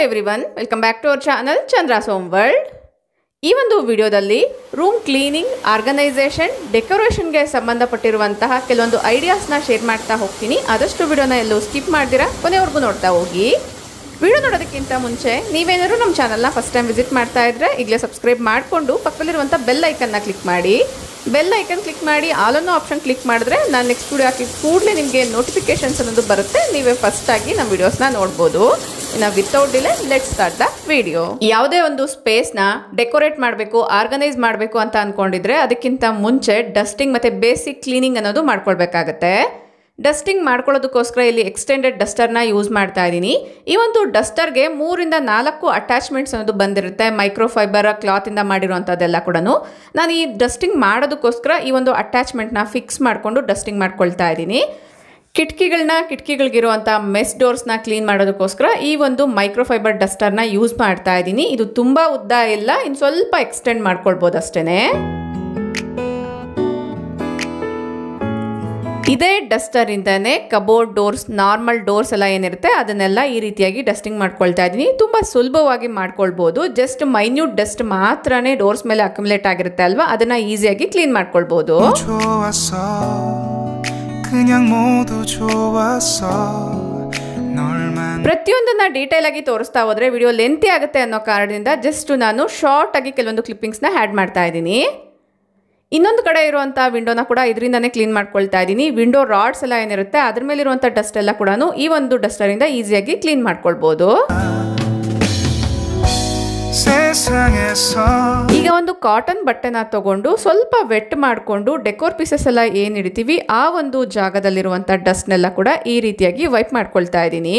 Everyone, welcome back to our channel Chandra's home world. ಈ ಒಂದು ವಿಡಿಯೋದಲ್ಲಿ ರೂಮ್ ಕ್ಲೀನಿಂಗ್, ಆರ್ಗನೈಸೇಷನ್, ಡೆಕೋರೇಷನ್ಗೆ ಸಂಬಂಧಪಟ್ಟಿರುವಂತಹ ಕೆಲವೊಂದು ಐಡಿಯಾಸ್ನ ಶೇರ್ ಮಾಡ್ತಾ ಹೋಗ್ತೀನಿ. ಆದಷ್ಟು ವಿಡಿಯೋನ ಎಲ್ಲೂ ಸ್ಕಿಪ್ ಮಾಡ್ದಿರಾ ಕೊನೆವರೆಗೂ ನೋಡ್ತಾ ಹೋಗಿ. ವಿಡಿಯೋ ನೋಡೋದಕ್ಕಿಂತ ಮುಂಚೆ ನೀವೇನಾದರೂ ನಮ್ಮ ಚಾನಲ್ನ ಫಸ್ಟ್ ಟೈಮ್ ವಿಸಿಟ್ ಮಾಡ್ತಾ ಇದ್ರೆ ಈಗಲೇ ಸಬ್ಸ್ಕ್ರೈಬ್ ಮಾಡಿಕೊಂಡು ಪಕ್ಕದಲ್ಲಿರುವಂಥ ಬೆಲ್ ಐಕನ್ನ ಕ್ಲಿಕ್ ಮಾಡಿ. ಬೆಲ್ ಐಕನ್ ಕ್ಲಿಕ್ ಮಾಡಿ ಆಲ್ ಅನ್ನೋ ಆಪ್ಷನ್ ಕ್ಲಿಕ್ ಮಾಡಿದ್ರೆ ನಾನು ನೆಕ್ಸ್ಟ್ ವಿಡಿಯೋ ಹಾಕಿ ಕೂಡಲೇ ನಿಮಗೆ ನೋಟಿಫಿಕೇಶನ್ಸ್ ಅನ್ನೋದು ಬರುತ್ತೆ. ನೀವೇ ಫಸ್ಟಾಗಿ ನಮ್ಮ ವಿಡಿಯೋಸ್ನ ನೋಡ್ಬೋದು. ಇನ್ನು without delay let's start the video. ಯಾವುದೇ ಒಂದು ಸ್ಪೇಸ್ನ ಡೆಕೋರೇಟ್ ಮಾಡಬೇಕು, ಆರ್ಗನೈಸ್ ಮಾಡಬೇಕು ಅಂತ ಅಂದ್ಕೊಂಡಿದ್ರೆ ಅದಕ್ಕಿಂತ ಮುಂಚೆ ಡಸ್ಟಿಂಗ್ ಮತ್ತು ಬೇಸಿಕ್ ಕ್ಲೀನಿಂಗ್ ಅನ್ನೋದು ಮಾಡ್ಕೊಳ್ಬೇಕಾಗತ್ತೆ. ಡಸ್ಟಿಂಗ್ ಮಾಡ್ಕೊಳ್ಳೋದಕ್ಕೋಸ್ಕರ ಇಲ್ಲಿ ಎಕ್ಸ್ಟೆಂಡೆಡ್ ಡಸ್ಟರ್ನ ಯೂಸ್ ಮಾಡ್ತಾ ಇದ್ದೀನಿ. ಈ ಒಂದು ಡಸ್ಟರ್ಗೆ 3 ರಿಂದ 4 ಅಟ್ಯಾಚ್ಮೆಂಟ್ಸ್ ಅನ್ನೋದು ಬಂದಿರುತ್ತೆ. ಮೈಕ್ರೋಫೈಬರ್ ಕ್ಲಾತಿಂದ ಮಾಡಿರುವಂಥದ್ದೆಲ್ಲ ಕೂಡ ನಾನು ಈ ಡಸ್ಟಿಂಗ್ ಮಾಡೋದಕ್ಕೋಸ್ಕರ ಈ ಒಂದು ಅಟ್ಯಾಚ್ಮೆಂಟ್ನ ಫಿಕ್ಸ್ ಮಾಡಿಕೊಂಡು ಡಸ್ಟಿಂಗ್ ಮಾಡ್ಕೊಳ್ತಾ ಇದ್ದೀನಿ. ಕಿಟಕಿಗಳಿಗಿರುವಂಥ ಮೆಸ್ ಡೋರ್ಸ್ನ ಕ್ಲೀನ್ ಮಾಡೋದಕ್ಕೋಸ್ಕರ ಈ ಒಂದು ಮೈಕ್ರೋಫೈಬರ್ ಡಸ್ಟರ್ನ ಯೂಸ್ ಮಾಡ್ತಾ ಇದ್ದೀನಿ. ಇದು ತುಂಬ ಉದ್ದ ಇಲ್ಲ, ಇನ್ನು ಸ್ವಲ್ಪ ಎಕ್ಸ್ಟೆಂಡ್ ಮಾಡ್ಕೊಳ್ಬೋದು ಅಷ್ಟೇ. ಇದೇ ಡಸ್ಟರ್ ಇಂದಾನೆ ಕಬೋರ್ಡ್ ಡೋರ್ಸ್, ನಾರ್ಮಲ್ ಡೋರ್ಸ್ ಎಲ್ಲ ಏನಿರುತ್ತೆ ಅದನ್ನೆಲ್ಲ ಈ ರೀತಿಯಾಗಿ ಡಸ್ಟಿಂಗ್ ಮಾಡ್ಕೊಳ್ತಾ ಇದ್ದೀನಿ. ತುಂಬ ಸುಲಭವಾಗಿ ಮಾಡ್ಕೊಳ್ಬೋದು. ಜಸ್ಟ್ ಮೈನ್ಯೂಟ್ ಡಸ್ಟ್ ಮಾತ್ರನೇ ಡೋರ್ಸ್ ಮೇಲೆ ಅಕ್ಯುಮುಲೇಟ್ ಆಗಿರುತ್ತೆ ಅಲ್ವಾ, ಅದನ್ನ ಈಸಿಯಾಗಿ ಕ್ಲೀನ್ ಮಾಡ್ಕೊಳ್ಬೋದು. ಪ್ರತಿಯೊಂದನ್ನ ಡೀಟೇಲ್ ಆಗಿ ತೋರಿಸ್ತಾ ಹೋದ್ರೆ ವಿಡಿಯೋ ಲೆಂತಿ ಆಗುತ್ತೆ ಅನ್ನೋ ಕಾರಣದಿಂದ ಜಸ್ಟ್ ನಾನು ಶಾರ್ಟ್ ಆಗಿ ಕೆಲವೊಂದು ಕ್ಲಿಪ್ಪಿಂಗ್ಸ್ನ ಆ್ಯಡ್ ಮಾಡ್ತಾ ಇದ್ದೀನಿ. ಇನ್ನೊಂದು ಕಡೆ ಇರುವಂಥ ವಿಂಡೋನ ಕೂಡ ಇದರಿಂದನೇ ಕ್ಲೀನ್ ಮಾಡ್ಕೊಳ್ತಾ ಇದ್ದೀನಿ. ವಿಂಡೋ ರಾಡ್ಸ್ ಎಲ್ಲ ಏನಿರುತ್ತೆ ಅದ್ರ ಮೇಲಿರುವಂಥ ಡಸ್ಟ್ ಎಲ್ಲ ಕೂಡ ಈ ಒಂದು ಡಸ್ಟರಿಂದ ಈಸಿಯಾಗಿ ಕ್ಲೀನ್ ಮಾಡ್ಕೊಳ್ಬೋದು. ಈಗ ಒಂದು ಕಾಟನ್ ಬಟ್ಟೆನ ತಗೊಂಡು ಸ್ವಲ್ಪ ವೆಟ್ ಮಾಡಿಕೊಂಡು ಡೆಕೋರ್ ಪೀಸಸ್ ಎಲ್ಲ ಏನು ಹಿಡಿತೀವಿ ಆ ಒಂದು ಜಾಗದಲ್ಲಿರುವಂಥ ಡಸ್ಟ್ನೆಲ್ಲ ಕೂಡ ಈ ರೀತಿಯಾಗಿ ವೈಪ್ ಮಾಡ್ಕೊಳ್ತಾ ಇದ್ದೀನಿ.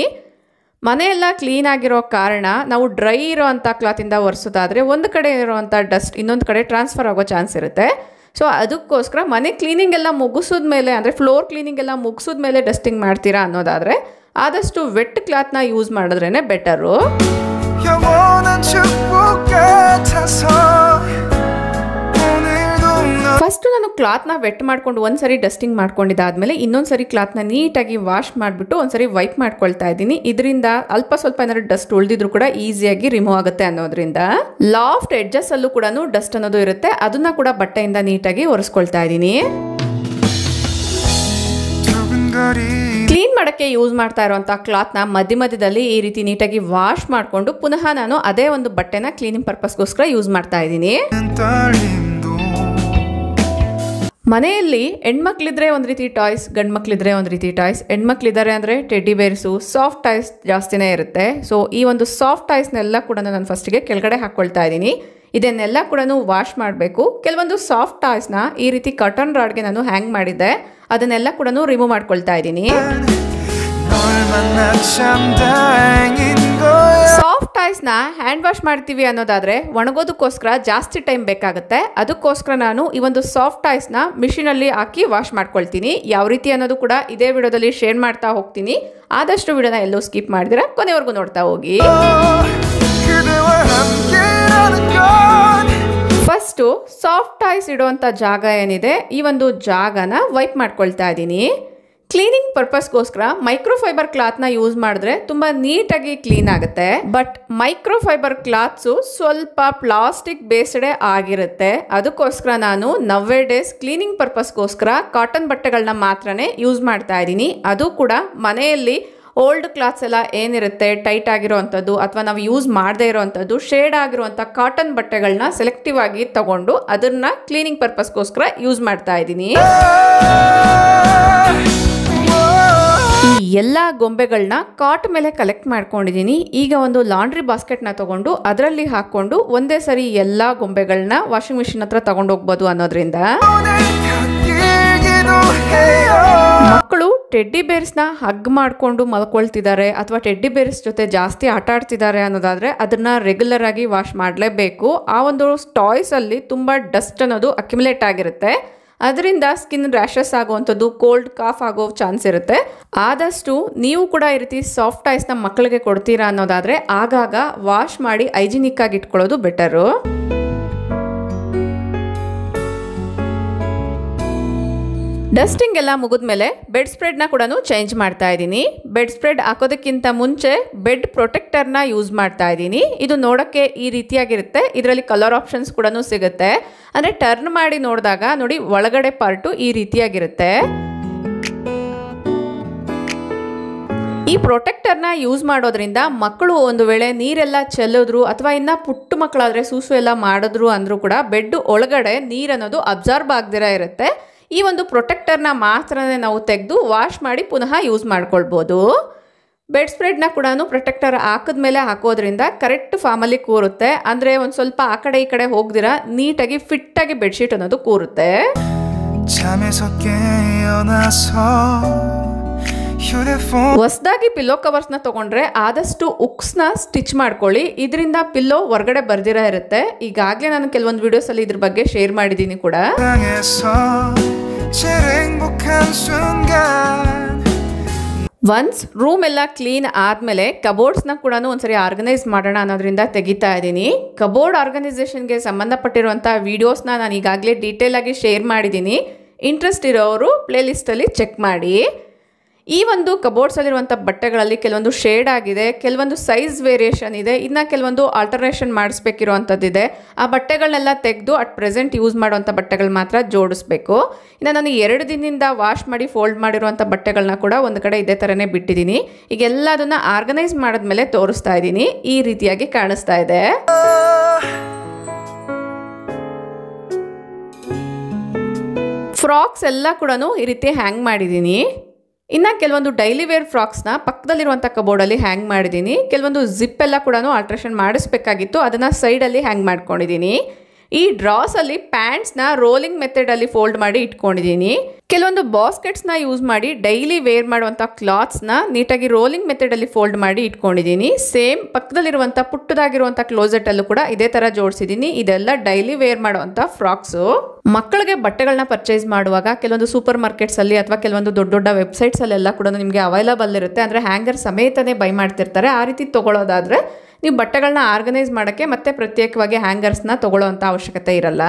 ಮನೆಯೆಲ್ಲ ಕ್ಲೀನ್ ಆಗಿರೋ ಕಾರಣ ನಾವು ಡ್ರೈ ಇರೋವಂಥ ಕ್ಲಾತಿಂದ ಒರೆಸೋದಾದರೆ ಒಂದು ಕಡೆ ಇರೋವಂಥ ಡಸ್ಟ್ ಇನ್ನೊಂದು ಕಡೆ ಟ್ರಾನ್ಸ್ಫರ್ ಆಗೋ ಚಾನ್ಸ್ ಇರುತ್ತೆ. ಸೊ ಅದಕ್ಕೋಸ್ಕರ ಮನೆ ಕ್ಲೀನಿಂಗ್ ಎಲ್ಲ ಮುಗಿಸಿದ ಮೇಲೆ, ಅಂದರೆ ಫ್ಲೋರ್ ಕ್ಲೀನಿಂಗ್ ಎಲ್ಲ ಮುಗಿಸಿದ ಮೇಲೆ ಡಸ್ಟಿಂಗ್ ಮಾಡ್ತೀರಾ ಅನ್ನೋದಾದರೆ ಆದಷ್ಟು ವೆಟ್ ಕ್ಲಾತ್ನ ಯೂಸ್ ಮಾಡಿದ್ರೇ ಬೆಟರು. ಫಸ್ಟ್ ನಾನು ಕ್ಲಾತ್ನ ವೆಟ್ ಮಾಡ್ಕೊಂಡು ಒಂದ್ಸರಿ ಡಸ್ಟಿಂಗ್ ಮಾಡ್ಕೊಂಡಿದ್ದಾದ್ಮೇಲೆ ಇನ್ನೊಂದ್ಸರಿ ಕ್ಲಾತ್ನ ನೀಟಾಗಿ ವಾಶ್ ಮಾಡಿಬಿಟ್ಟು ಒಂದ್ಸರಿ ವೈಪ್ ಮಾಡ್ಕೊಳ್ತಾ ಇದ್ದೀನಿ. ಇದರಿಂದ ಅಲ್ಪ ಸ್ವಲ್ಪ ಏನಾದ್ರು ಡಸ್ಟ್ ಉಳಿದಿದ್ರು ಕೂಡ ಈಸಿಯಾಗಿ ರಿಮೂವ್ ಆಗುತ್ತೆ ಅನ್ನೋದ್ರಿಂದ. ಲಾಫ್ಟ್ ಎಡ್ಜಸ್ ಅಲ್ಲೂ ಕೂಡ ಡಸ್ಟ್ ಅನ್ನೋದು ಇರುತ್ತೆ, ಅದನ್ನ ಕೂಡ ಬಟ್ಟೆಯಿಂದ ನೀಟಾಗಿ ಒರೆಸ್ಕೊಳ್ತಾ ಇದ್ದೀನಿ. ಕ್ಲೀನ್ ಮಾಡೋಕ್ಕೆ ಯೂಸ್ ಮಾಡ್ತಾ ಇರುವಂಥ ಕ್ಲಾತ್ನ ಮಧ್ಯದಲ್ಲಿ ಈ ರೀತಿ ನೀಟಾಗಿ ವಾಶ್ ಮಾಡಿಕೊಂಡು ಪುನಃ ನಾನು ಅದೇ ಒಂದು ಬಟ್ಟೆನ ಕ್ಲೀನಿಂಗ್ ಪರ್ಪಸ್ಗೋಸ್ಕರ ಯೂಸ್ ಮಾಡ್ತಾ ಇದ್ದೀನಿ. ಮನೆಯಲ್ಲಿ ಹೆಣ್ಮಕ್ಳಿದ್ರೆ ಒಂದು ರೀತಿ ಟಾಯ್ಸ್, ಗಂಡು ಮಕ್ಳಿದ್ರೆ ಒಂದು ರೀತಿ ಟಾಯ್ಸ್. ಹೆಣ್ಮಕ್ಳಿದ್ದಾರೆ ಅಂದರೆ ಟೆಡ್ಡಿ ಬೇರ್ಸು, ಸಾಫ್ಟ್ ಟಾಯ್ಸ್ ಜಾಸ್ತಿನೇ ಇರುತ್ತೆ. ಸೊ ಈ ಒಂದು ಸಾಫ್ಟ್ ಟಾಯ್ಸ್ನೆಲ್ಲ ಕೂಡ ನಾನು ಫಸ್ಟಿಗೆ ಕೆಳಗಡೆ ಹಾಕ್ಕೊಳ್ತಾ ಇದ್ದೀನಿ. ಇದನ್ನೆಲ್ಲ ಕೂಡ ವಾಶ್ ಮಾಡಬೇಕು. ಕೆಲವೊಂದು ಸಾಫ್ಟ್ ಟಾಯ್ಸ್ನ ಈ ರೀತಿ ಕಟನ್ ರಾಡ್ಗೆ ನಾನು ಹ್ಯಾಂಗ್ ಮಾಡಿದ್ದೆ, ಅದನ್ನೆಲ್ಲ ಕೂಡ ರಿಮೂವ್ ಮಾಡ್ಕೊಳ್ತಾ ಇದ್ದೀನಿ. ಸಾಫ್ಟ್ ಟಾಯ್ಸ್ನ ಹ್ಯಾಂಡ್ ವಾಶ್ ಮಾಡ್ತೀವಿ ಅನ್ನೋದಾದರೆ ಒಣಗೋದಕ್ಕೋಸ್ಕರ ಜಾಸ್ತಿ ಟೈಮ್ ಬೇಕಾಗುತ್ತೆ. ಅದಕ್ಕೋಸ್ಕರ ನಾನು ಈ ಒಂದು ಸಾಫ್ಟ್ ಟಾಯ್ಸ್ನ ಮಿಷಿನಲ್ಲಿ ಹಾಕಿ ವಾಶ್ ಮಾಡ್ಕೊಳ್ತೀನಿ. ಯಾವ ರೀತಿ ಅನ್ನೋದು ಕೂಡ ಇದೇ ವಿಡಿಯೋದಲ್ಲಿ ಶೇರ್ ಮಾಡ್ತಾ ಹೋಗ್ತೀನಿ. ಆದಷ್ಟು ವಿಡಿಯೋನ ಎಲ್ಲೂ ಸ್ಕಿಪ್ ಮಾಡಿದ್ರೆ ಕೊನೆವರೆಗೂ ನೋಡ್ತಾ ಹೋಗಿ. ಫಸ್ಟು ಸಾಫ್ಟ್ ಟಾಯ್ಸ್ ಇಡುವಂಥ ಜಾಗ ಏನಿದೆ ಈ ಒಂದು ಜಾಗನ ವೈಪ್ ಮಾಡ್ಕೊಳ್ತಾ ಇದ್ದೀನಿ. ಕ್ಲೀನಿಂಗ್ ಪರ್ಪಸ್ಗೋಸ್ಕರ ಮೈಕ್ರೋಫೈಬರ್ ಕ್ಲಾತ್ನ ಯೂಸ್ ಮಾಡಿದ್ರೆ ತುಂಬ ನೀಟಾಗಿ ಕ್ಲೀನ್ ಆಗುತ್ತೆ. ಬಟ್ ಮೈಕ್ರೋಫೈಬರ್ ಕ್ಲಾತ್ಸು ಸ್ವಲ್ಪ ಪ್ಲಾಸ್ಟಿಕ್ ಬೇಸ್ಡೇ ಆಗಿರುತ್ತೆ. ಅದಕ್ಕೋಸ್ಕರ ನಾನು ನವ್ವೇ ಡೇಸ್ ಕ್ಲೀನಿಂಗ್ ಪರ್ಪಸ್ಗೋಸ್ಕರ ಕಾಟನ್ ಬಟ್ಟೆಗಳನ್ನ ಮಾತ್ರನೇ ಯೂಸ್ ಮಾಡ್ತಾ ಇದ್ದೀನಿ. ಅದು ಕೂಡ ಮನೆಯಲ್ಲಿ ಓಲ್ಡ್ ಕ್ಲಾತ್ಸ್ ಎಲ್ಲ ಏನಿರುತ್ತೆ ಟೈಟ್ ಆಗಿರೋ ಅಂಥದ್ದು ಅಥವಾ ನಾವು ಯೂಸ್ ಮಾಡದೇ ಇರೋವಂಥದ್ದು ಶೇಡ್ ಆಗಿರುವಂಥ ಕಾಟನ್ ಬಟ್ಟೆಗಳನ್ನ ಸೆಲೆಕ್ಟಿವ್ ಆಗಿ ತಗೊಂಡು ಅದನ್ನ ಕ್ಲೀನಿಂಗ್ ಪರ್ಪಸ್ಗೋಸ್ಕರ ಯೂಸ್ ಮಾಡ್ತಾ ಇದ್ದೀನಿ. ಈ ಎಲ್ಲ ಗೊಂಬೆಗಳನ್ನ ಕಾಟ್ ಮೇಲೆ ಕಲೆಕ್ಟ್ ಮಾಡ್ಕೊಂಡಿದ್ದೀನಿ. ಈಗ ಒಂದು ಲಾಂಡ್ರಿ ಬಾಸ್ಕೆಟ್ನ ತಗೊಂಡು ಅದರಲ್ಲಿ ಹಾಕ್ಕೊಂಡು ಒಂದೇ ಸರಿ ಎಲ್ಲ ಗೊಂಬೆಗಳನ್ನ ವಾಷಿಂಗ್ ಮಿಷಿನ್ ಹತ್ರ ತಗೊಂಡು ಹೋಗ್ಬೋದು ಅನ್ನೋದ್ರಿಂದ. ಮಕ್ಕಳು ಟೆಡ್ಡಿ ಬೇರ್ಸ್ನ ಹಗ್ ಮಾಡಿಕೊಂಡು ಮಲ್ಕೊಳ್ತಿದ್ದಾರೆ ಅಥವಾ ಟೆಡ್ಡಿ ಬೇರ್ಸ್ ಜೊತೆ ಜಾಸ್ತಿ ಆಟ ಆಡ್ತಿದ್ದಾರೆ ಅನ್ನೋದಾದರೆ ಅದನ್ನ ರೆಗ್ಯುಲರ್ ಆಗಿ ವಾಶ್ ಮಾಡಲೇಬೇಕು. ಆ ಒಂದು ಟಾಯ್ಸ್ ಅಲ್ಲಿ ತುಂಬ ಡಸ್ಟ್ ಅನ್ನೋದು ಅಕ್ಯುಮುಲೇಟ್ ಆಗಿರುತ್ತೆ. ಅದರಿಂದ ಸ್ಕಿನ್ ರ್ಯಾಷಸ್ ಆಗುವಂಥದ್ದು, ಕೋಲ್ಡ್ ಕಾಫ್ ಆಗೋ ಚಾನ್ಸ್ ಇರುತ್ತೆ. ಆದಷ್ಟು ನೀವು ಕೂಡ ಈ ರೀತಿ ಸಾಫ್ಟ್ ಟಾಯ್ಸ್ನ ಮಕ್ಕಳಿಗೆ ಕೊಡ್ತೀರಾ ಅನ್ನೋದಾದರೆ ಆಗಾಗ ವಾಶ್ ಮಾಡಿ ಹೈಜಿನಿಕ್ ಆಗಿ ಇಟ್ಕೊಳ್ಳೋದು ಬೆಟರು. ಡಸ್ಟಿಂಗ್ ಎಲ್ಲ ಮುಗಿದ್ಮೇಲೆ ಬೆಡ್ ಸ್ಪ್ರೆಡ್ನ ಕೂಡ ಚೇಂಜ್ ಮಾಡ್ತಾ ಇದ್ದೀನಿ. ಬೆಡ್ ಸ್ಪ್ರೆಡ್ ಹಾಕೋದಕ್ಕಿಂತ ಮುಂಚೆ ಬೆಡ್ ಪ್ರೊಟೆಕ್ಟರ್ನ ಯೂಸ್ ಮಾಡ್ತಾ ಇದ್ದೀನಿ. ಇದು ನೋಡೋಕ್ಕೆ ಈ ರೀತಿಯಾಗಿರುತ್ತೆ. ಇದರಲ್ಲಿ ಕಲರ್ ಆಪ್ಷನ್ಸ್ ಕೂಡ ಸಿಗುತ್ತೆ. ಅಂದರೆ ಟರ್ನ್ ಮಾಡಿ ನೋಡಿದಾಗ ನೋಡಿ ಒಳಗಡೆ ಪಾರ್ಟು ಈ ರೀತಿಯಾಗಿರುತ್ತೆ. ಈ ಪ್ರೊಟೆಕ್ಟರ್ನ ಯೂಸ್ ಮಾಡೋದ್ರಿಂದ ಮಕ್ಕಳು ಒಂದು ವೇಳೆ ನೀರೆಲ್ಲ ಚೆಲ್ಲಿದ್ರು ಅಥವಾ ಇನ್ನು ಪುಟ್ಟ ಮಕ್ಕಳಾದರೆ ಸೂಸು ಎಲ್ಲ ಮಾಡಿದ್ರು ಅಂದರೂ ಕೂಡ ಬೆಡ್ ಒಳಗಡೆ ನೀರನ್ನೋದು ಅಬ್ಸಾರ್ಬ್ ಆಗದಿರ ಇರುತ್ತೆ. ಈ ಒಂದು ಪ್ರೊಟೆಕ್ಟರ್ನ ಮಾತ್ರನೇ ನಾವು ತೆಗೆದು ವಾಶ್ ಮಾಡಿ ಪುನಃ ಯೂಸ್ ಮಾಡ್ಕೊಳ್ಬೋದು. ಬೆಡ್ ಸ್ಪ್ರೆಡ್ನ ಕೂಡ ಪ್ರೊಟೆಕ್ಟರ್ ಹಾಕಿದ್ಮೇಲೆ ಹಾಕೋದ್ರಿಂದ ಕರೆಕ್ಟ್ ಫಾರ್ಮಲ್ಲಿ ಕೂರುತ್ತೆ. ಅಂದರೆ ಒಂದು ಸ್ವಲ್ಪ ಆ ಕಡೆ ಈ ಕಡೆ ಹೋಗ್ದಿರ ನೀಟಾಗಿ ಫಿಟ್ಟಾಗಿ ಬೆಡ್ಶೀಟ್ ಅನ್ನೋದು ಕೂರುತ್ತೆ. ಹೊಸದಾಗಿ ಪಿಲ್ಲೋ ಕವರ್ಸ್ನ ತೊಗೊಂಡ್ರೆ ಆದಷ್ಟು ಉಕ್ಸ್ನ ಸ್ಟಿಚ್ ಮಾಡ್ಕೊಳ್ಳಿ. ಇದರಿಂದ ಪಿಲ್ಲೋ ಹೊರಗಡೆ ಬರ್ದಿರ ಇರುತ್ತೆ. ಈಗಾಗಲೇ ನಾನು ಕೆಲವೊಂದು ವಿಡಿಯೋಸಲ್ಲಿ ಇದ್ರ ಬಗ್ಗೆ ಶೇರ್ ಮಾಡಿದ್ದೀನಿ ಕೂಡ. ಒನ್ಸ್ ರೂಮ್ ಎಲ್ಲ ಕ್ಲೀನ್ ಆದಮೇಲೆ ಕಬೋರ್ಡ್ಸ್ನ ಕೂಡ ಒಂದ್ಸರಿ ಆರ್ಗನೈಸ್ ಮಾಡೋಣ ಅನ್ನೋದ್ರಿಂದ ತೆಗಿತಾ ಇದ್ದೀನಿ. ಕಬೋರ್ಡ್ ಆರ್ಗನೈಸೇಷನ್ಗೆ ಸಂಬಂಧಪಟ್ಟಿರುವಂಥ ವೀಡಿಯೋಸ್ನ ನಾನು ಈಗಾಗಲೇ ಡೀಟೇಲ್ ಆಗಿ ಶೇರ್ ಮಾಡಿದ್ದೀನಿ. ಇಂಟ್ರೆಸ್ಟ್ ಇರೋರು ಪ್ಲೇಲಿಸ್ಟಲ್ಲಿ ಚೆಕ್ ಮಾಡಿ. ಈ ಒಂದು ಕಬೋರ್ಡ್ಸಲ್ಲಿರುವಂಥ ಬಟ್ಟೆಗಳಲ್ಲಿ ಕೆಲವೊಂದು ಶೇಡ್ ಆಗಿದೆ, ಕೆಲವೊಂದು ಸೈಜ್ ವೇರಿಯೇಷನ್ ಇದೆ, ಇನ್ನು ಕೆಲವೊಂದು ಆಲ್ಟರ್ನೇಷನ್ ಮಾಡಿಸ್ಬೇಕಿರುವಂಥದ್ದಿದೆ. ಆ ಬಟ್ಟೆಗಳನ್ನೆಲ್ಲ ತೆಗೆದು ಅಟ್ ಪ್ರೆಸೆಂಟ್ ಯೂಸ್ ಮಾಡುವಂಥ ಬಟ್ಟೆಗಳು ಮಾತ್ರ ಜೋಡಿಸ್ಬೇಕು. ಇನ್ನು ನಾನು 2 ದಿನದಿಂದ ವಾಶ್ ಮಾಡಿ ಫೋಲ್ಡ್ ಮಾಡಿರುವಂಥ ಬಟ್ಟೆಗಳನ್ನ ಕೂಡ ಒಂದು ಕಡೆ ಇದೇ ಥರನೇ ಬಿಟ್ಟಿದ್ದೀನಿ. ಈಗ ಎಲ್ಲದನ್ನ ಆರ್ಗನೈಸ್ ಮಾಡಿದ್ಮೇಲೆ ತೋರಿಸ್ತಾ ಇದ್ದೀನಿ. ಈ ರೀತಿಯಾಗಿ ಕಾಣಿಸ್ತಾ ಇದೆ. ಫ್ರಾಕ್ಸ್ ಎಲ್ಲ ಕೂಡ ಈ ರೀತಿ ಹ್ಯಾಂಗ್ ಮಾಡಿದ್ದೀನಿ. ಇನ್ನು ಕೆಲವೊಂದು ಡೈಲಿ ವೇರ್ ಫ್ರಾಕ್ಸ್ನ ಪಕ್ಕದಲ್ಲಿರುವಂಥ ಕಬೋರ್ಡಲ್ಲಿ ಹ್ಯಾಂಗ್ ಮಾಡಿದ್ದೀನಿ. ಕೆಲವೊಂದು ಜಿಪ್ ಎಲ್ಲ ಕೂಡ ಆಲ್ಟ್ರೇಷನ್ ಮಾಡಿಸ್ಬೇಕಾಗಿತ್ತು, ಅದನ್ನು ಸೈಡಲ್ಲಿ ಹ್ಯಾಂಗ್ ಮಾಡ್ಕೊಂಡಿದ್ದೀನಿ. ಈ ಡ್ರಾಸಲ್ಲಿ ಪ್ಯಾಂಟ್ಸ್ನ ರೋಲಿಂಗ್ ಮೆಥಡಲ್ಲಿ ಫೋಲ್ಡ್ ಮಾಡಿ ಇಟ್ಕೊಂಡಿದ್ದೀನಿ. ಕೆಲವೊಂದು ಬಾಸ್ಕೆಟ್ಸ್ನ ಯೂಸ್ ಮಾಡಿ ಡೈಲಿ ವೇರ್ ಮಾಡುವಂಥ ಕ್ಲಾತ್ಸ್ನ ನೀಟಾಗಿ ರೋಲಿಂಗ್ ಮೆಥಡಲ್ಲಿ ಫೋಲ್ಡ್ ಮಾಡಿ ಇಟ್ಕೊಂಡಿದ್ದೀನಿ. ಸೇಮ್ ಪಕ್ಕದಲ್ಲಿರುವಂಥ ಪುಟ್ಟದಾಗಿರುವಂಥ ಕ್ಲೋಸೆಟಲ್ಲೂ ಕೂಡ ಇದೇ ಥರ ಜೋಡಿಸಿದ್ದೀನಿ. ಇದೆಲ್ಲ ಡೈಲಿ ವೇರ್ ಮಾಡುವಂಥ ಫ್ರಾಕ್ಸು. ಮಕ್ಕಳಿಗೆ ಬಟ್ಟೆಗಳನ್ನ ಪರ್ಚೇಸ್ ಮಾಡುವಾಗ ಕೆಲವೊಂದು ಸೂಪರ್ ಮಾರ್ಕೆಟ್ಸಲ್ಲಿ ಅಥವಾ ಕೆಲವೊಂದು ದೊಡ್ಡ ದೊಡ್ಡ ವೆಬ್ಸೈಟ್ಸಲ್ಲೆಲ್ಲ ಕೂಡ ನಿಮಗೆ ಅವೈಲಬಲ್ ಇರುತ್ತೆ. ಅಂದರೆ ಹ್ಯಾಂಗರ್ ಸಮೇತನೇ ಬೈ ಮಾಡ್ತಿರ್ತಾರೆ. ಆ ರೀತಿ ತೊಗೊಳ್ಳೋದಾದರೆ ನೀವು ಬಟ್ಟೆಗಳನ್ನ ಆರ್ಗನೈಸ್ ಮಾಡೋಕ್ಕೆ ಮತ್ತೆ ಪ್ರತ್ಯೇಕವಾಗಿ ಹ್ಯಾಂಗರ್ಸ್ನ ತೊಗೊಳ್ಳೋ ಅಂಥ ಅವಶ್ಯಕತೆ ಇರಲ್ಲ.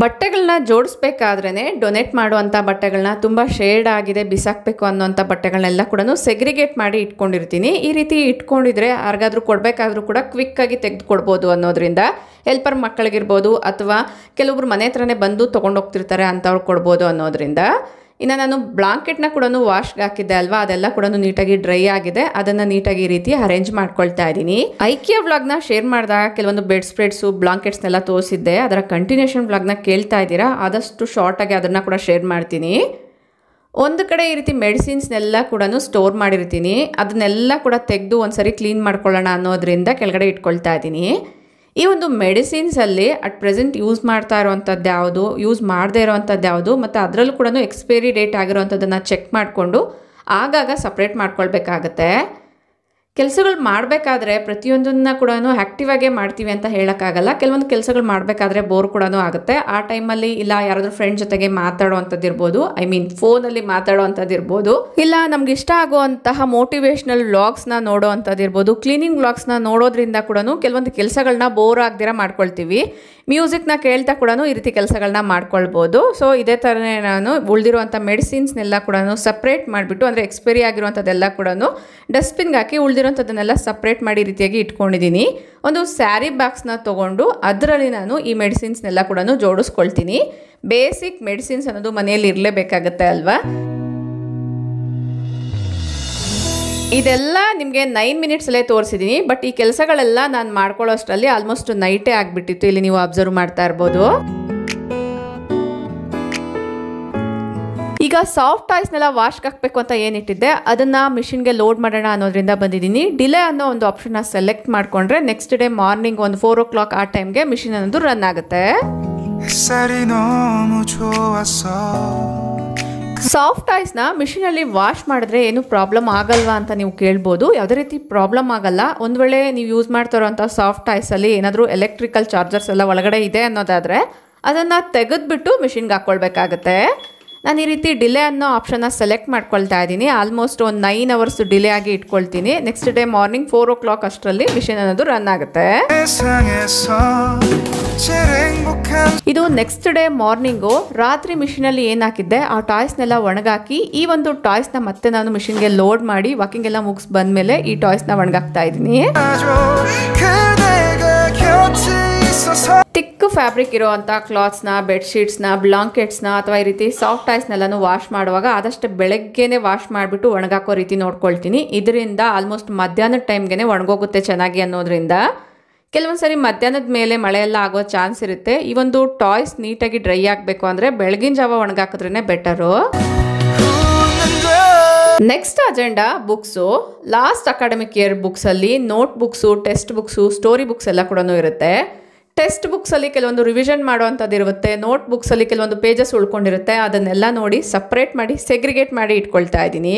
ಬಟ್ಟೆಗಳನ್ನ ಜೋಡಿಸ್ಬೇಕಾದ್ರೇ ಡೊನೇಟ್ ಮಾಡುವಂಥ ಬಟ್ಟೆಗಳನ್ನ ತುಂಬ ಶೇಡ್ ಆಗಿದೆ ಬಿಸಾಕಬೇಕು ಅನ್ನೋಂಥ ಬಟ್ಟೆಗಳನ್ನೆಲ್ಲ ಕೂಡ ಸೆಗ್ರಿಗೇಟ್ ಮಾಡಿ ಇಟ್ಕೊಂಡಿರ್ತೀನಿ. ಈ ರೀತಿ ಇಟ್ಕೊಂಡಿದ್ರೆ ಯಾರಿಗಾದ್ರೂ ಕೊಡಬೇಕಾದ್ರೂ ಕೂಡ ಕ್ವಿಕ್ಕಾಗಿ ತೆಗೆದುಕೊಡ್ಬೋದು ಅನ್ನೋದ್ರಿಂದ ಹೆಲ್ಪರ್ ಮಕ್ಕಳಿಗಿರ್ಬೋದು ಅಥವಾ ಕೆಲವೊಬ್ರು ಮನೆ ಹತ್ರನೇ ಬಂದು ತೊಗೊಂಡೋಗ್ತಿರ್ತಾರೆ ಅಂಥವ್ರು ಕೊಡ್ಬೋದು ಅನ್ನೋದ್ರಿಂದ. ಇನ್ನು ನಾನು ಬ್ಲಾಂಕೆಟ್ನ ಕೂಡ ವಾಶ್ಗೆ ಹಾಕಿದ್ದೆ ಅಲ್ವಾ, ಅದೆಲ್ಲ ಕೂಡ ನೀಟಾಗಿ ಡ್ರೈ ಆಗಿದೆ. ಅದನ್ನು ನೀಟಾಗಿ ಈ ರೀತಿ ಅರೇಂಜ್ ಮಾಡ್ಕೊಳ್ತಾ ಇದ್ದೀನಿ. ಐಕಿಯಾ ವ್ಲಾಗ್ನ ಶೇರ್ ಮಾಡಿದಾಗ ಕೆಲವೊಂದು ಬೆಡ್ ಸ್ಪ್ರೆಡ್ಸು ಬ್ಲಾಂಕೆಟ್ಸ್ನೆಲ್ಲ ತೋರಿಸಿದ್ದೆ. ಅದರ ಕಂಟಿನ್ಯೂಷನ್ ವ್ಲಾಗ್ನ ಕೇಳ್ತಾ ಇದ್ದೀರಾ, ಆದಷ್ಟು ಶಾರ್ಟಾಗಿ ಅದನ್ನು ಕೂಡ ಶೇರ್ ಮಾಡ್ತೀನಿ. ಒಂದು ಕಡೆ ಈ ರೀತಿ ಮೆಡಿಸಿನ್ಸ್ನೆಲ್ಲ ಕೂಡ ಸ್ಟೋರ್ ಮಾಡಿರ್ತೀನಿ. ಅದನ್ನೆಲ್ಲ ಕೂಡ ತೆಗೆದು ಒಂದ್ಸರಿ ಕ್ಲೀನ್ ಮಾಡ್ಕೊಳ್ಳೋಣ ಅನ್ನೋದ್ರಿಂದ ಕೆಳಗಡೆ ಇಟ್ಕೊಳ್ತಾ ಇದ್ದೀನಿ. ಈ ಒಂದು ಮೆಡಿಸಿನ್ಸಲ್ಲಿ ಅಟ್ ಪ್ರೆಸೆಂಟ್ ಯೂಸ್ ಮಾಡ್ತಾ ಇರೋವಂಥದ್ದು ಯಾವುದು, ಯೂಸ್ ಮಾಡದೇ ಇರೋವಂಥದ್ದು ಯಾವುದು, ಮತ್ತು ಅದರಲ್ಲೂ ಕೂಡ ಎಕ್ಸ್ಪೈರಿ ಡೇಟ್ ಆಗಿರೋವಂಥದ್ದನ್ನು ಚೆಕ್ ಮಾಡಿಕೊಂಡು ಆಗಾಗ ಸಪ್ರೇಟ್ ಮಾಡ್ಕೊಳ್ಬೇಕಾಗತ್ತೆ. ಕೆಲಸಗಳು ಮಾಡಬೇಕಾದ್ರೆ ಪ್ರತಿಯೊಂದನ್ನು ಕೂಡ ಆ್ಯಕ್ಟಿವ್ ಆಗೇ ಮಾಡ್ತೀವಿ ಅಂತ ಹೇಳೋಕ್ಕಾಗಲ್ಲ. ಕೆಲವೊಂದು ಕೆಲಸಗಳು ಮಾಡಬೇಕಾದ್ರೆ ಬೋರ್ ಕೂಡ ಆಗುತ್ತೆ. ಆ ಟೈಮಲ್ಲಿ ಇಲ್ಲ ಯಾರಾದರೂ ಫ್ರೆಂಡ್ ಜೊತೆಗೆ ಮಾತಾಡೋವಂಥದ್ದು ಇರ್ಬೋದು, ಫೋನಲ್ಲಿ ಮಾತಾಡೋವಂಥದ್ದು ಇರ್ಬೋದು, ಇಲ್ಲ ನಮ್ಗೆ ಇಷ್ಟ ಆಗುವಂತಹ ಮೋಟಿವೇಶ್ನಲ್ ವ್ಲಾಗ್ಸ್ನ ನೋಡೋ ಅಂಥದ್ದು ಇರ್ಬೋದು, ಕ್ಲೀನಿಂಗ್ ವ್ಲಾಗ್ಸ್ನ ನೋಡೋದ್ರಿಂದ ಕೂಡ ಕೆಲವೊಂದು ಕೆಲಸಗಳನ್ನ ಬೋರ್ ಆಗದಿರ ಮಾಡ್ಕೊಳ್ತೀವಿ. ಮ್ಯೂಸಿಕ್ನ ಕೇಳ್ತಾ ಕೂಡ ಈ ರೀತಿ ಕೆಲಸಗಳನ್ನ ಮಾಡ್ಕೊಳ್ಬೋದು. ಸೊ ಇದೇ ಥರನೇ ನಾನು ಉಳಿದಿರುವಂಥ ಮೆಡಿಸಿನ್ಸ್ನೆಲ್ಲ ಕೂಡ ಸಪ್ರೇಟ್ ಮಾಡಿಬಿಟ್ಟು, ಅಂದರೆ ಎಕ್ಸ್ಪೈರಿ ಆಗಿರುವಂಥದ್ದೆಲ್ಲ ಕೂಡ ಡಸ್ಟ್ಬಿನ್ಗೆ ಹಾಕಿ ಉಳಿದಿರೋಂಥದ್ದನ್ನೆಲ್ಲ ಸಪ್ರೇಟ್ ಮಾಡಿ ರೀತಿಯಾಗಿ ಇಟ್ಕೊಂಡಿದ್ದೀನಿ. ಒಂದು ಸ್ಯಾರಿ ಬಾಕ್ಸ್ನ ತೊಗೊಂಡು ಅದರಲ್ಲಿ ನಾನು ಈ ಮೆಡಿಸಿನ್ಸ್ನೆಲ್ಲ ಕೂಡ ಜೋಡಿಸ್ಕೊಳ್ತೀನಿ. ಬೇಸಿಕ್ ಮೆಡಿಸಿನ್ಸ್ ಅನ್ನೋದು ಮನೆಯಲ್ಲಿ ಇರಲೇಬೇಕಾಗತ್ತೆ ಅಲ್ವಾ. ಇದೆಲ್ಲ ನಿಮಗೆ 9 ಮಿನಿಟ್ಸಲ್ಲೇ ತೋರಿಸಿದ್ದೀನಿ. ಬಟ್ ಈ ಕೆಲಸಗಳೆಲ್ಲ ನಾನು ಮಾಡ್ಕೊಳ್ಳೋ ಅಷ್ಟರಲ್ಲಿ ಆಲ್ಮೋಸ್ಟ್ ನೈಟೇ ಆಗಿಬಿಟ್ಟಿತ್ತು. ಇಲ್ಲಿ ನೀವು ಅಬ್ಸರ್ವ್ ಮಾಡ್ತಾ ಇರ್ಬೋದು. ಈಗ ಸಾಫ್ಟ್ ಟಾಯ್ಸ್ನೆಲ್ಲ ವಾಶ್ಗೆ ಹಾಕಬೇಕು ಅಂತ ಏನಿಟ್ಟಿದ್ದೆ ಅದನ್ನು ಮಿಷಿನ್ಗೆ ಲೋಡ್ ಮಾಡೋಣ ಅನ್ನೋದ್ರಿಂದ ಬಂದಿದ್ದೀನಿ. ಡಿಲೇ ಅನ್ನೋ ಒಂದು ಆಪ್ಷನ್ನ ಸೆಲೆಕ್ಟ್ ಮಾಡಿಕೊಂಡ್ರೆ ನೆಕ್ಸ್ಟ್ ಡೇ ಮಾರ್ನಿಂಗ್ ಒಂದು 4 o'clock ಆ ಟೈಮ್ಗೆ ಮಿಷಿನ್ ಅನ್ನೋದು ರನ್ ಆಗುತ್ತೆ. ಸಾಫ್ಟ್ ಟಾಯ್ಸ್ನ ಮಿಷಿನಲ್ಲಿ ವಾಶ್ ಮಾಡಿದ್ರೆ ಏನು ಪ್ರಾಬ್ಲಮ್ ಆಗಲ್ವಾ ಅಂತ ನೀವು ಕೇಳ್ಬೋದು. ಯಾವುದೇ ರೀತಿ ಪ್ರಾಬ್ಲಮ್ ಆಗಲ್ಲ. ಒಂದು ವೇಳೆ ನೀವು ಯೂಸ್ ಮಾಡ್ತಾ ಇರೋಂಥ ಸಾಫ್ಟ್ ಟಾಯ್ಸಲ್ಲಿ ಏನಾದರೂ ಎಲೆಕ್ಟ್ರಿಕಲ್ ಚಾರ್ಜರ್ಸ್ ಎಲ್ಲ ಒಳಗಡೆ ಇದೆ ಅನ್ನೋದಾದರೆ ಅದನ್ನು ತೆಗೆದುಬಿಟ್ಟು ಮಿಷಿನ್ಗೆ ಹಾಕ್ಕೊಳ್ಬೇಕಾಗತ್ತೆ. ನಾನು ಈ ರೀತಿ ಡಿಲೇ ಅನ್ನೋ ಆಪ್ಷನ್ನ ಸೆಲೆಕ್ಟ್ ಮಾಡ್ಕೊಳ್ತಾ ಇದ್ದೀನಿ. ಆಲ್ಮೋಸ್ಟ್ ಒಂದು 9 ಅವರ್ಸ್ ಡಿಲೇ ಆಗಿ ಇಟ್ಕೊಳ್ತೀನಿ. ನೆಕ್ಸ್ಟ್ ಡೇ ಮಾರ್ನಿಂಗ್ 4 o'clock ಅಷ್ಟರಲ್ಲಿ ಮಿಷಿನ್ ಅನ್ನೋದು ರನ್ ಆಗುತ್ತೆ. ಇದು ನೆಕ್ಸ್ಟ್ ಡೇ ಮಾರ್ನಿಂಗು ರಾತ್ರಿ ಮಿಷಿನಲ್ಲಿ ಏನು ಹಾಕಿದ್ದೆ ಆ ಟಾಯ್ಸ್ನೆಲ್ಲ ಒಣಗಾಕಿ ಈ ಒಂದು ಟಾಯ್ಸ್ನ ಮತ್ತೆ ನಾನು ಮಿಷಿನ್ಗೆ ಲೋಡ್ ಮಾಡಿ ವಾಕಿಂಗ್ ಎಲ್ಲ ಮುಗಿಸ್ ಬಂದಮೇಲೆ ಈ ಟಾಯ್ಸ್ನ ಒಣಗಾಕ್ತಾ ಇದ್ದೀನಿ. ತಿಕ್ ಫ್ಯಾಬ್ರಿಕ್ ಇರೋವಂಥ ಕ್ಲಾತ್ಸ್ನ, ಬೆಡ್ಶೀಟ್ಸ್ನ, ಬ್ಲಾಂಕೆಟ್ಸ್ನ ಅಥವಾ ಈ ರೀತಿ ಸಾಫ್ಟ್ ಟಾಯ್ಸ್ನೆಲ್ಲನೂ ವಾಶ್ ಮಾಡುವಾಗ ಆದಷ್ಟು ಬೆಳಗ್ಗೆನೆ ವಾಶ್ ಮಾಡಿಬಿಟ್ಟು ಒಣಗಾಕೋ ರೀತಿ ನೋಡ್ಕೊಳ್ತೀನಿ. ಇದರಿಂದ ಆಲ್ಮೋಸ್ಟ್ ಮಧ್ಯಾಹ್ನದ ಟೈಮ್ಗೆ ಒಣಗೋಗುತ್ತೆ ಚೆನ್ನಾಗಿ ಅನ್ನೋದ್ರಿಂದ. ಕೆಲವೊಂದು ಸರಿ ಮಧ್ಯಾಹ್ನದ ಮೇಲೆ ಮಳೆ ಎಲ್ಲ ಆಗೋ ಚಾನ್ಸ್ ಇರುತ್ತೆ. ಈ ಒಂದು ಟಾಯ್ಸ್ ನೀಟಾಗಿ ಡ್ರೈ ಆಗಬೇಕು ಅಂದರೆ ಬೆಳಗಿನ ಜಾವ ಒಣಗಾಕಿದ್ರೇ better. Next agenda books. Last academic year ಬುಕ್ಸಲ್ಲಿ notebooks, textbooks, story books ಎಲ್ಲ ಕೂಡ ಇರುತ್ತೆ. ಟೆಕ್ಸ್ಟ್ ಬುಕ್ಸಲ್ಲಿ ಕೆಲವೊಂದು ರಿವಿಷನ್ ಮಾಡುವಂಥದ್ದು ಇರುತ್ತೆ. ನೋಟ್ ಬುಕ್ಸಲ್ಲಿ ಕೆಲವೊಂದು ಪೇಜಸ್ ಉಳ್ಕೊಂಡಿರುತ್ತೆ. ಅದನ್ನೆಲ್ಲ ನೋಡಿ ಸಪ್ರೇಟ್ ಮಾಡಿ ಸೆಗ್ರಿಗೇಟ್ ಮಾಡಿ ಇಟ್ಕೊಳ್ತಾ ಇದ್ದೀನಿ.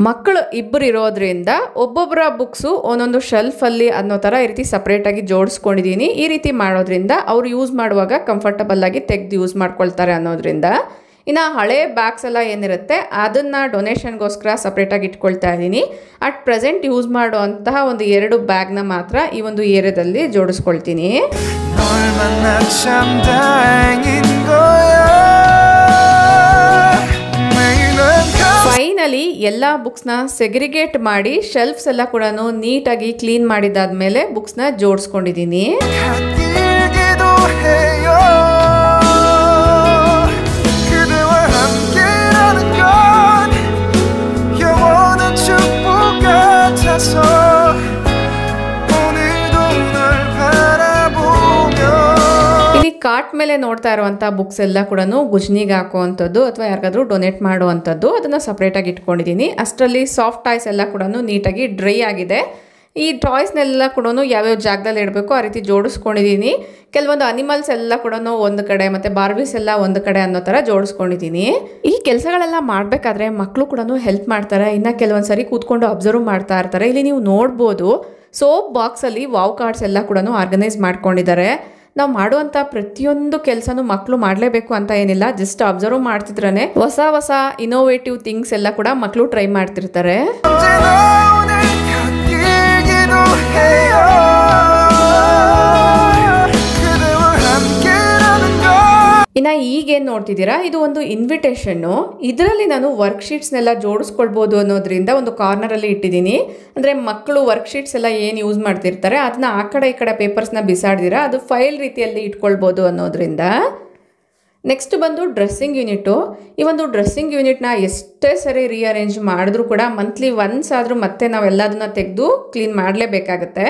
ಮಕ್ಕಳು ಇಬ್ಬರು ಇರೋದ್ರಿಂದ ಒಬ್ಬೊಬ್ಬರ ಬುಕ್ಸು ಒಂದೊಂದು ಶೆಲ್ಫಲ್ಲಿ ಅನ್ನೋ ಥರ ಈ ರೀತಿ ಸಪ್ರೇಟಾಗಿ ಜೋಡಿಸ್ಕೊಂಡಿದ್ದೀನಿ. ಈ ರೀತಿ ಮಾಡೋದ್ರಿಂದ ಅವ್ರು ಯೂಸ್ ಮಾಡುವಾಗ ಕಂಫರ್ಟಬಲ್ ಆಗಿ ತೆಗೆದು ಯೂಸ್ ಮಾಡ್ಕೊಳ್ತಾರೆ ಅನ್ನೋದ್ರಿಂದ. ಇನ್ನು ಹಳೆ ಬ್ಯಾಗ್ಸ್ ಎಲ್ಲ ಏನಿರುತ್ತೆ ಅದನ್ನು ಡೊನೇಷನ್ಗೋಸ್ಕರ ಸಪ್ರೇಟಾಗಿ ಇಟ್ಕೊಳ್ತಾ ಇದ್ದೀನಿ. ಅಟ್ ಪ್ರೆಸೆಂಟ್ ಯೂಸ್ ಮಾಡುವಂತಹ ಒಂದು 2 ಬ್ಯಾಗ್ನ ಮಾತ್ರ ಈ ಒಂದು ಏರಿಯಾದಲ್ಲಿ ಜೋಡಿಸ್ಕೊಳ್ತೀನಿ. ಫೈನಲಿ ಎಲ್ಲ ಬುಕ್ಸ್ನ ಸೆಗ್ರಿಗೇಟ್ ಮಾಡಿ ಶೆಲ್ಫ್ಸ್ ಎಲ್ಲ ಕೂಡ ನೀಟಾಗಿ ಕ್ಲೀನ್ ಮಾಡಿದಾದ್ಮೇಲೆ ಬುಕ್ಸ್ನ ಜೋಡಿಸ್ಕೊಂಡಿದ್ದೀನಿ. ಇಲ್ಲಿ ಕಾರ್ಟ್ ಮೇಲೆ ನೋಡ್ತಾ ಇರುವಂಥ ಬುಕ್ಸ್ ಎಲ್ಲ ಕೂಡ ಗುಜ್ನಿಗೆ ಹಾಕುವಂಥದ್ದು ಅಥವಾ ಯಾರಿಗಾದ್ರೂ ಡೊನೇಟ್ ಮಾಡುವಂಥದ್ದು, ಅದನ್ನು ಸಪ್ರೇಟಾಗಿ ಇಟ್ಕೊಂಡಿದ್ದೀನಿ. ಅಷ್ಟರಲ್ಲಿ ಸಾಫ್ಟ್ ಟಾಯ್ಸ್ ಎಲ್ಲ ಕೂಡ ನೀಟಾಗಿ ಡ್ರೈ ಆಗಿದೆ. ಈ ಟಾಯ್ಸ್ನೆಲ್ಲ ಕೂಡ ಯಾವ್ಯಾವ ಜಾಗದಲ್ಲಿ ಇಡಬೇಕು ಆ ರೀತಿ ಜೋಡಿಸ್ಕೊಂಡಿದ್ದೀನಿ. ಕೆಲವೊಂದು ಅನಿಮಲ್ಸ್ ಎಲ್ಲ ಕೂಡ ಒಂದು ಕಡೆ ಮತ್ತು ಬಾರ್ಬೀಸ್ ಎಲ್ಲ ಒಂದು ಕಡೆ ಅನ್ನೋ ಥರ ಜೋಡಿಸ್ಕೊಂಡಿದ್ದೀನಿ. ಈ ಕೆಲಸಗಳೆಲ್ಲ ಮಾಡಬೇಕಾದ್ರೆ ಮಕ್ಕಳು ಕೂಡ ಹೆಲ್ಪ್ ಮಾಡ್ತಾರೆ. ಇನ್ನು ಕೆಲವೊಂದು ಸರಿ ಕೂತ್ಕೊಂಡು ಅಬ್ಸರ್ವ್ ಮಾಡ್ತಾ ಇರ್ತಾರೆ. ಇಲ್ಲಿ ನೀವು ನೋಡ್ಬೋದು ಸೋಪ್ ಬಾಕ್ಸಲ್ಲಿ ವಾವ್ ಕಾರ್ಡ್ಸ್ ಎಲ್ಲ ಕೂಡ ಆರ್ಗನೈಸ್ ಮಾಡ್ಕೊಂಡಿದ್ದಾರೆ. ನಾವು ಮಾಡುವಂಥ ಪ್ರತಿಯೊಂದು ಕೆಲಸನೂ ಮಕ್ಕಳು ಮಾಡಲೇಬೇಕು ಅಂತ ಏನಿಲ್ಲ. ಜಸ್ಟ್ ಅಬ್ಸರ್ವ್ ಮಾಡ್ತಿದ್ರೇ ಹೊಸ ಇನೋವೇಟಿವ್ ಥಿಂಗ್ಸ್ ಎಲ್ಲ ಕೂಡ ಮಕ್ಕಳು ಟ್ರೈ ಮಾಡ್ತಿರ್ತಾರೆ. ಇನ್ನು ಈಗೇನು ನೋಡ್ತಿದ್ದೀರಾ ಇದು ಒಂದು ಇನ್ವಿಟೇಷನ್ನು. ಇದರಲ್ಲಿ ನಾನು ವರ್ಕ್ಶೀಟ್ಸ್ನೆಲ್ಲ ಜೋಡಿಸ್ಕೊಳ್ಬೋದು ಅನ್ನೋದ್ರಿಂದ ಒಂದು ಕಾರ್ನರಲ್ಲಿ ಇಟ್ಟಿದ್ದೀನಿ. ಅಂದರೆ ಮಕ್ಕಳು ವರ್ಕ್ಶೀಟ್ಸ್ ಎಲ್ಲ ಏನು ಯೂಸ್ ಮಾಡ್ತಿರ್ತಾರೆ ಅದನ್ನ ಆ ಕಡೆ ಈ ಕಡೆ ಪೇಪರ್ಸ್ನ ಬಿಸಾಡ್ದಿರ ಅದು ಫೈಲ್ ರೀತಿಯಲ್ಲಿ ಇಟ್ಕೊಳ್ಬೋದು ಅನ್ನೋದ್ರಿಂದ. ನೆಕ್ಸ್ಟ್ ಬಂದು ಡ್ರೆಸ್ಸಿಂಗ್ ಯೂನಿಟು. ಈ ಒಂದು ಡ್ರೆಸ್ಸಿಂಗ್ ಯೂನಿಟ್ನ ಎಷ್ಟೇ ಸರಿ ರೀಅರೇಂಜ್ ಮಾಡಿದ್ರೂ ಕೂಡ ಮಂತ್ಲಿ ಒನ್ಸ್ ಆದರೂ ಮತ್ತೆ ನಾವು ಎಲ್ಲದನ್ನ ತೆಗೆದು ಕ್ಲೀನ್ ಮಾಡಲೇಬೇಕಾಗತ್ತೆ.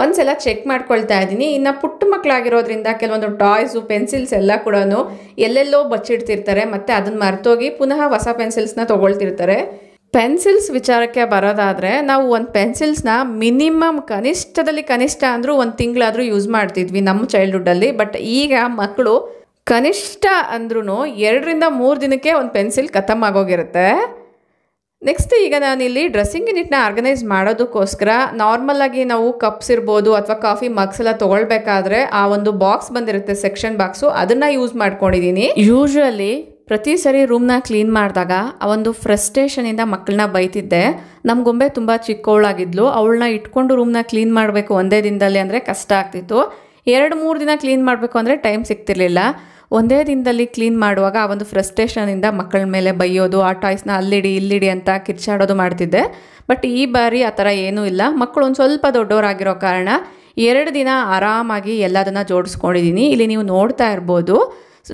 ಒಂದ್ಸಲ ಚೆಕ್ ಮಾಡ್ಕೊಳ್ತಾ ಇದ್ದೀನಿ. ಇನ್ನು ಪುಟ್ಟ ಮಕ್ಕಳಾಗಿರೋದ್ರಿಂದ ಕೆಲವೊಂದು ಟಾಯ್ಸು, ಪೆನ್ಸಿಲ್ಸ್ ಎಲ್ಲ ಕೂಡ ಎಲ್ಲೆಲ್ಲೋ ಬಚ್ಚಿಡ್ತಿರ್ತಾರೆ. ಮತ್ತು ಅದನ್ನು ಮರ್ತೋಗಿ ಪುನಃ ಹೊಸ ಪೆನ್ಸಿಲ್ಸ್ನ ತೊಗೊಳ್ತಿರ್ತಾರೆ. ಪೆನ್ಸಿಲ್ಸ್ ವಿಚಾರಕ್ಕೆ ಬರೋದಾದರೆ ನಾವು ಒಂದು ಪೆನ್ಸಿಲ್ಸ್ನ ಮಿನಿಮಮ್ ಕನಿಷ್ಠದಲ್ಲಿ ಕನಿಷ್ಠ ಅಂದರೂ 1 ತಿಂಗಳಾದರೂ ಯೂಸ್ ಮಾಡ್ತಿದ್ವಿ ನಮ್ಮ ಚೈಲ್ಡ್ಹುಡ್ಡಲ್ಲಿ. ಬಟ್ ಈಗ ಮಕ್ಕಳು ಕನಿಷ್ಠ ಅಂದ್ರೂ 2 ರಿಂದ 3 ದಿನಕ್ಕೆ ಒಂದು ಪೆನ್ಸಿಲ್ ಖತಮ್ ಆಗೋಗಿರುತ್ತೆ. ನೆಕ್ಸ್ಟ್ ಈಗ ನಾನಿಲ್ಲಿ ಡ್ರೆಸ್ಸಿಂಗ್ ಯೂನಿಟ್ನ ಆರ್ಗನೈಸ್ ಮಾಡೋದಕ್ಕೋಸ್ಕರ ನಾರ್ಮಲಾಗಿ ನಾವು ಕಪ್ಸ್ ಇರ್ಬೋದು ಅಥವಾ ಕಾಫಿ ಮಗ್ಸ್ ಎಲ್ಲ ತೊಗೊಳ್ಬೇಕಾದ್ರೆ ಆ ಒಂದು ಬಾಕ್ಸ್ ಬಂದಿರುತ್ತೆ ಸೆಕ್ಷನ್ ಬಾಕ್ಸು, ಅದನ್ನು ಯೂಸ್ ಮಾಡ್ಕೊಂಡಿದ್ದೀನಿ. ಯೂಶ್ವಲಿ ಪ್ರತಿ ಸರಿ ರೂಮ್ನ ಕ್ಲೀನ್ ಮಾಡಿದಾಗ ಆ ಒಂದು ಫ್ರಸ್ಟ್ರೇಷನಿಂದ ಮಕ್ಕಳನ್ನ ಬೈತಿದ್ದೆ. ನಮ್ಮ ಗೊಂಬೆ ತುಂಬ ಚಿಕ್ಕವಳಾಗಿದ್ಲು. ಅವಳನ್ನ ಇಟ್ಕೊಂಡು ರೂಮ್ನ ಕ್ಲೀನ್ ಮಾಡಬೇಕು ಒಂದೇ ದಿನದಲ್ಲಿ ಅಂದರೆ ಕಷ್ಟ ಆಗ್ತಿತ್ತು. 2-3 ದಿನ ಕ್ಲೀನ್ ಮಾಡಬೇಕು ಅಂದರೆ ಟೈಮ್ ಸಿಗ್ತಿರ್ಲಿಲ್ಲ. ಒಂದೇ ದಿನದಲ್ಲಿ ಕ್ಲೀನ್ ಮಾಡುವಾಗ ಆ ಒಂದು ಫ್ರಸ್ಟ್ರೇಷನಿಂದ ಮಕ್ಕಳ ಮೇಲೆ ಬೈಯೋದು, ಆ ಟಾಯ್ಸ್ನ ಅಲ್ಲಿಡಿ ಇಲ್ಲಿಡಿ ಅಂತ ಕಿರ್ಚಾಡೋದು ಮಾಡ್ತಿದ್ದೆ. ಬಟ್ ಈ ಬಾರಿ ಆ ಥರ ಏನೂ ಇಲ್ಲ. ಮಕ್ಕಳು ಒಂದು ಸ್ವಲ್ಪ ದೊಡ್ಡವರಾಗಿರೋ ಕಾರಣ 2 ದಿನ ಆರಾಮಾಗಿ ಎಲ್ಲದನ್ನು ಜೋಡಿಸ್ಕೊಂಡಿದ್ದೀನಿ. ಇಲ್ಲಿ ನೀವು ನೋಡ್ತಾ ಇರ್ಬೋದು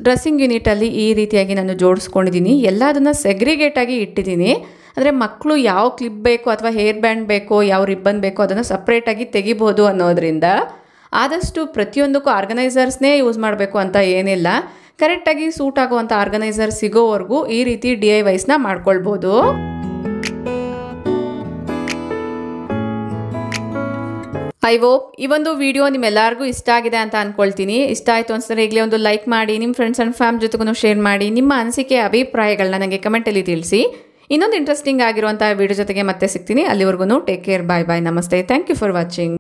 ಡ್ರೆಸ್ಸಿಂಗ್ ಯೂನಿಟಲ್ಲಿ ಈ ರೀತಿಯಾಗಿ ನಾನು ಜೋಡಿಸ್ಕೊಂಡಿದ್ದೀನಿ. ಎಲ್ಲದನ್ನು ಸೆಗ್ರಿಗೇಟಾಗಿ ಇಟ್ಟಿದ್ದೀನಿ. ಅಂದರೆ ಮಕ್ಕಳು ಯಾವ ಕ್ಲಿಪ್ ಬೇಕು ಅಥವಾ ಹೇರ್ ಬ್ಯಾಂಡ್ ಬೇಕೋ ಯಾವ ರಿಬ್ಬನ್ ಬೇಕೋ ಅದನ್ನು ಸಪ್ರೇಟಾಗಿ ತೆಗಿಬೋದು ಅನ್ನೋದ್ರಿಂದ ಆದಷ್ಟು ಪ್ರತಿಯೊಂದಕ್ಕೂ ಆರ್ಗನೈಸರ್ಸ್ನೇ ಯೂಸ್ ಮಾಡಬೇಕು ಅಂತ ಏನಿಲ್ಲ. ಕರೆಕ್ಟಾಗಿ ಸೂಟ್ ಆಗುವಂಥ ಆರ್ಗನೈಸರ್ ಸಿಗೋವರೆಗೂ ಈ ರೀತಿ DIYಸ್ನ ಮಾಡ್ಕೊಳ್ಬೋದು. ಐ ಹೋಪ್ ಈ ಒಂದು ವಿಡಿಯೋ ನಿಮ್ಮೆಲ್ಲರಿಗೂ ಇಷ್ಟ ಆಗಿದೆ ಅಂತ ಅಂದ್ಕೊಳ್ತೀನಿ. ಇಷ್ಟ ಆಯಿತು ಅನ್ಸಿದ್ರೆ ಈಗಲೇ ಒಂದು ಲೈಕ್ ಮಾಡಿ, ನಿಮ್ಮ ಫ್ರೆಂಡ್ಸ್ ಆ್ಯಂಡ್ ಫ್ಯಾಮಿಲಿ ಜೊತೆಗೂ ಶೇರ್ ಮಾಡಿ. ನಿಮ್ಮ ಅನಿಸಿಕೆ ಅಭಿಪ್ರಾಯಗಳನ್ನ ನನಗೆ ಕಮೆಂಟಲ್ಲಿ ತಿಳಿಸಿ. ಇನ್ನೊಂದು ಇಂಟ್ರೆಸ್ಟಿಂಗ್ ಆಗಿರುವಂಥ ವಿಡಿಯೋ ಜೊತೆಗೆ ಮತ್ತೆ ಸಿಗ್ತೀನಿ. ಅಲ್ಲಿವರೆಗೂ ಟೇಕ್ ಕೇರ್, ಬಾಯ್ ಬಾಯ್, ನಮಸ್ತೆ, ಥ್ಯಾಂಕ್ ಯು ಫಾರ್ ವಾಚಿಂಗ್.